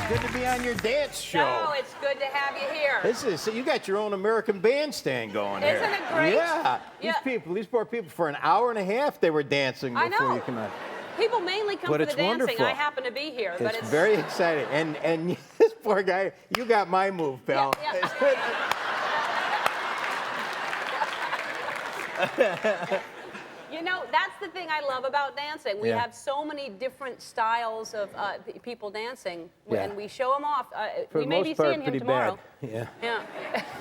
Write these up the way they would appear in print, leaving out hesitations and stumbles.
Good to be on your dance show. No, it's good to have you here. This is, you got your own American bandstand going here. Isn't it great? Yeah. Yeah. These poor people, for an hour and a half, they were dancing I before know. you come out. People mainly come But for it's the dancing. wonderful. I happen to be here, but It's very exciting. And this poor guy, you got my move, pal. You know, that's the thing I love about dancing. We Yeah. have so many different styles of people dancing, Yeah. and we show them off. For we the may most be part, seeing him pretty tomorrow. bad. Yeah.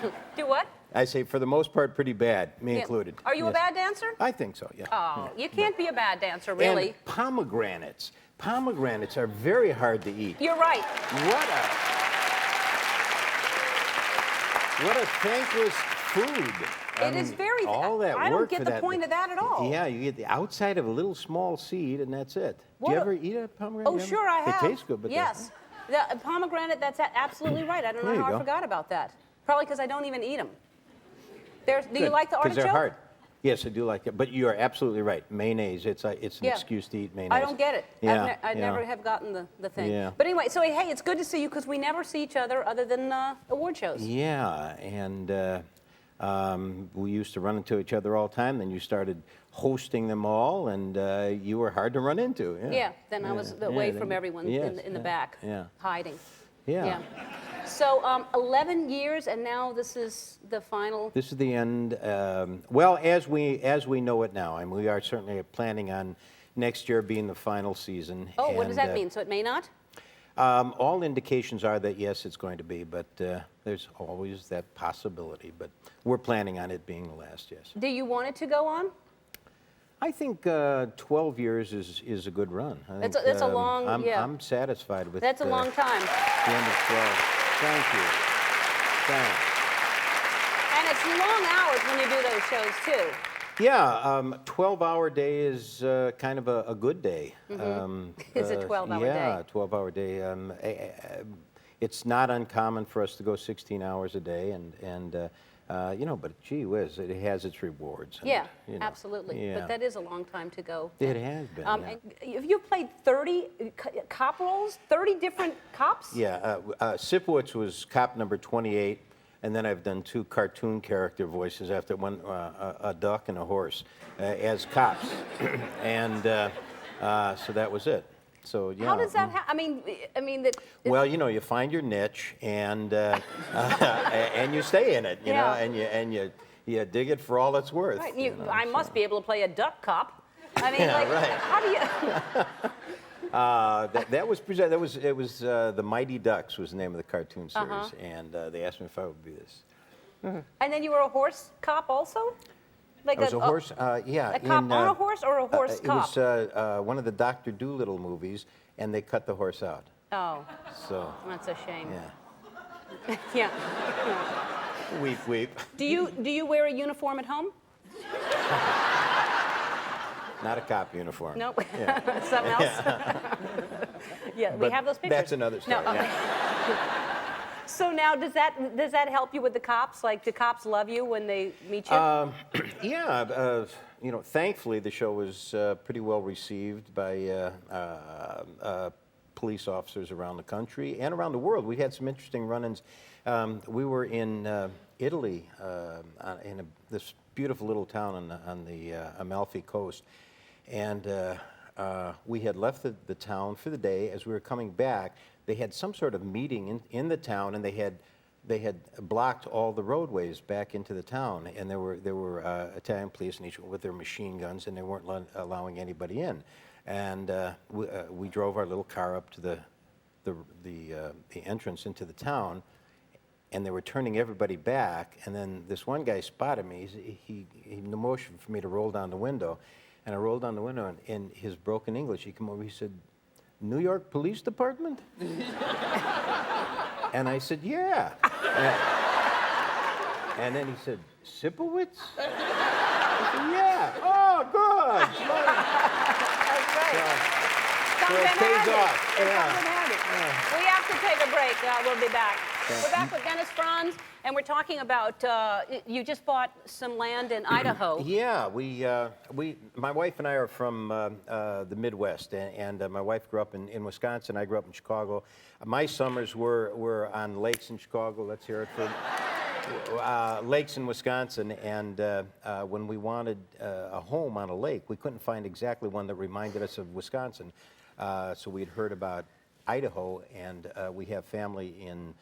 Yeah. Do what? I say, for the most part, pretty bad, me Yeah. included. Are you a Yes. bad dancer? I think so, yeah. Oh, Yeah. you can't be a bad dancer, really. And pomegranates. Pomegranates are very hard to eat. You're right. What a thankless food. It is very. All that I don't work get for the that. point of that at all. Yeah, you get the outside of a little small seed, and that's it. What Do you a- ever eat a pomegranate? Oh, sure, I have. They taste good, but yes, the pomegranate. That's absolutely right. I don't know There you how I go. forgot about that. Probably because I don't even eat them. Do you like the Because artichoke? they're hard. Yes, I do like it. But you are absolutely right. Mayonnaise, it's an Yeah. excuse to eat mayonnaise. I don't get it. Yeah, I never have gotten the thing. Yeah. But anyway, so hey, it's good to see you because we never see each other other than award shows. Yeah, and we used to run into each other all the time. Then you started hosting them all, and you were hard to run into. Yeah. Then I was away from everyone in the back, hiding. Yeah. So 11 years, and now this is the final. This is the end. Well, as we know it now, and we are certainly planning on next year being the final season. Oh, what does and, that mean? So it may not? All indications are that yes, it's going to be, but there's always that possibility. But we're planning on it being the last. Yes. Do you want it to go on? I think 12 years is a good run. I think, That's a long. I'm satisfied with. That's a long time. The end of 12. Thank you. Thanks. And it's long hours when you do those shows too. Yeah, 12-hour day is kind of a good day. It's a 12-hour day. Yeah, 12-hour day. It's not uncommon for us to go 16 hours a day, and you know, but gee whiz, it has its rewards. And, Yeah, you know, absolutely. yeah. But that is a long time to go. It has been. Yeah. And if you played 30 cop roles, 30 different cops? Yeah, Sipowicz was cop number 28, and then I've done 2 cartoon character voices after one, a duck and a horse, as cops, and so that was it. So yeah. How does that happen? I mean that. Well, you know, you find your niche, and and you stay in it, you know, and you dig it for all it's worth. Right, you know, I must be able to play a duck cop. I mean, Yeah, like, right. how do you? That was presented. It was the Mighty Ducks was the name of the cartoon series, and they asked me if I would be this. And then you were a horse cop also? Like I was a horse. Yeah, a cop on a horse or a horse cop? It was one of the Dr. Dolittle movies, and they cut the horse out. Oh, So that's a shame. yeah, Yeah. weep, weep. Do you wear a uniform at home? Not a cop uniform. Nope. Yeah. Something else? Yeah, we But have those pictures. that's another story. No, okay. So now, does that help you with the cops? Like, do cops love you when they meet you? Yeah, you know, thankfully the show was pretty well received by police officers around the country and around the world. We had some interesting run-ins. We were in Italy, in this beautiful little town on the Amalfi Coast, and we had left the town for the day. As we were coming back, they had some sort of meeting in the town, and they had blocked all the roadways back into the town, and there were Italian police and each with their machine guns, and they weren't allowing anybody in. And we drove our little car up to the entrance into the town, and they were turning everybody back. And then this one guy spotted me. He motioned for me to roll down the window, and I rolled down the window. And in his broken English, he came over. He said, "New York Police Department?" And I said, "Yeah." And then he said, "Sipowicz?" I said, "Yeah." "Oh, good." That's right. So it pays off. It's something handy. We have to take a break. We'll be back. We're back with Dennis Franz And we're talking about, you just bought some land in Idaho. Yeah, my wife and I are from the Midwest, and my wife grew up in Wisconsin. I grew up in Chicago. My summers were on lakes in Chicago. Let's hear it for lakes in Wisconsin. And when we wanted a home on a lake, we couldn't find exactly one that reminded us of Wisconsin. So we'd heard about Idaho, and we have family in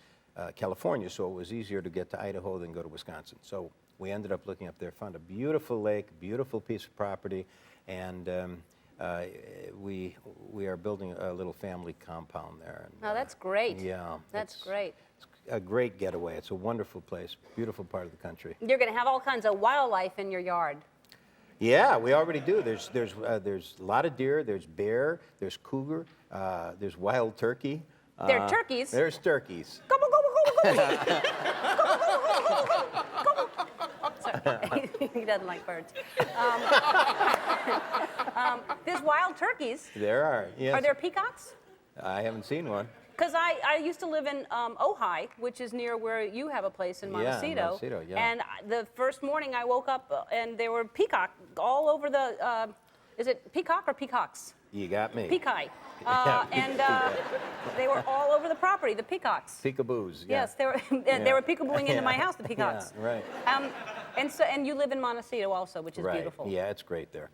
California, so it was easier to get to Idaho than go to Wisconsin. So we ended up looking up there, found a beautiful lake, beautiful piece of property, and we are building a little family compound there. And, Oh, that's great. Yeah. That's great. It's a great getaway. It's a wonderful place, beautiful part of the country. You're going to have all kinds of wildlife in your yard. Yeah, we already do. There's a lot of deer, there's bear, there's cougar, there's wild turkey. There are turkeys. There's turkeys. Gobble, gobble, gobble, gobble. Sorry. He doesn't like birds. There's wild turkeys. There are, yes. Are there peacocks? I haven't seen one. Because I used to live in Ojai, which is near where you have a place in Montecito. Yeah, Montecito, yeah. And the first morning I woke up and there were peacock all over the, is it peacock or peacocks? You got me. Peacock. And they were all over the property, the peacocks. Peekaboos. Yeah. Yes, they were peekabooing into my house, the peacocks. Yeah, right. And you live in Montecito also, which is Right. beautiful. Yeah, it's great there.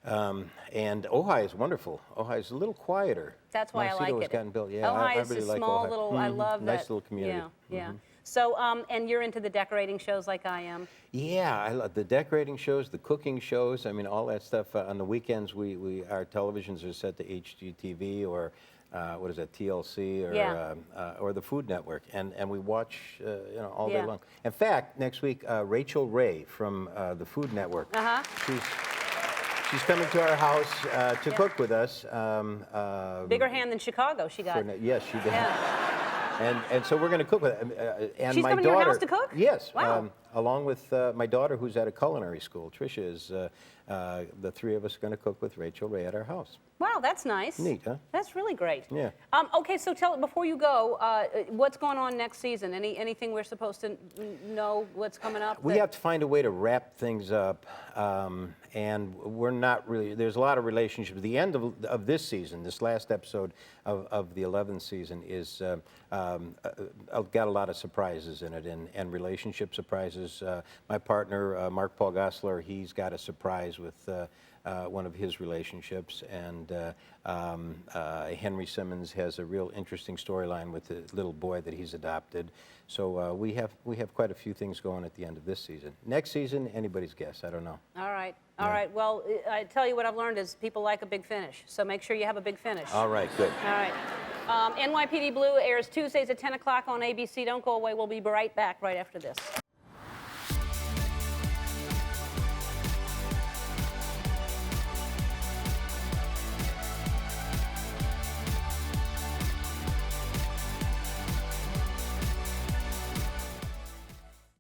And Ojai is wonderful. Ojai is a little quieter. That's why I like Montecito has it. gotten built. Yeah, Ojai I is really a like small Ojai. little, I love that. Nice little community. Yeah, yeah. So, and you're into the decorating shows like I am. Yeah, I love the decorating shows, the cooking shows. I mean, all that stuff. On the weekends, our televisions are set to HGTV or what is that, TLC or the Food Network, and we watch all day long. In fact, next week, Rachel Ray from the Food Network. She's coming to our house to cook with us. Bigger hand than Chicago she got. Yes, she did. Yeah. And so we're going to cook with and She's my coming daughter, to your house to cook? Yes. Wow. Along with my daughter, who's at a culinary school. Tricia is. The three of us are going to cook with Rachel Ray at our house. Wow, that's nice. Neat, huh? That's really great. Yeah. Okay, so before you go, what's going on next season? Anything we're supposed to know what's coming up? We have to find a way to wrap things up, and we're not really. There's a lot of relationships. The end of this season, this last episode of the 11th season, is got a lot of surprises in it, and relationship surprises. My partner, Mark Paul Gosselaar, he's got a surprise with one of his relationships, and Henry Simmons has a real interesting storyline with the little boy that he's adopted. So we have quite a few things going at the end of this season. Next season, anybody's guess. I don't know. All right. All right. Well, I tell you what I've learned is people like a big finish. So make sure you have a big finish. All right. Good. All right. NYPD Blue airs Tuesdays at 10 o'clock on ABC. Don't go away. We'll be right back right after this.